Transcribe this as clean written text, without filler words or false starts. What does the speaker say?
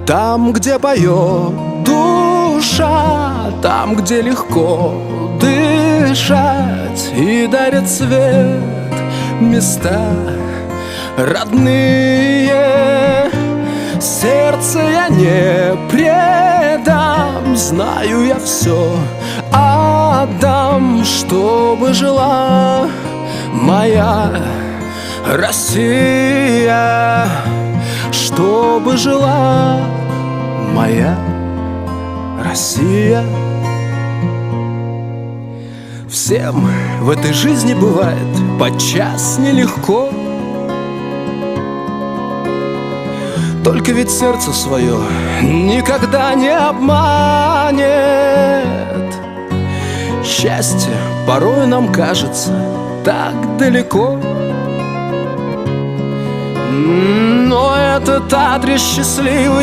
Там, где поет душа, там, где легко дышать, и дарит свет места родные. Сердце я не предам, знаю я все отдам, чтобы жила моя Россия, чтобы жила моя Россия. Всем в этой жизни бывает подчас нелегко, только ведь сердце свое никогда не обманет. Счастье порой нам кажется так далеко, но этот адрес счастливый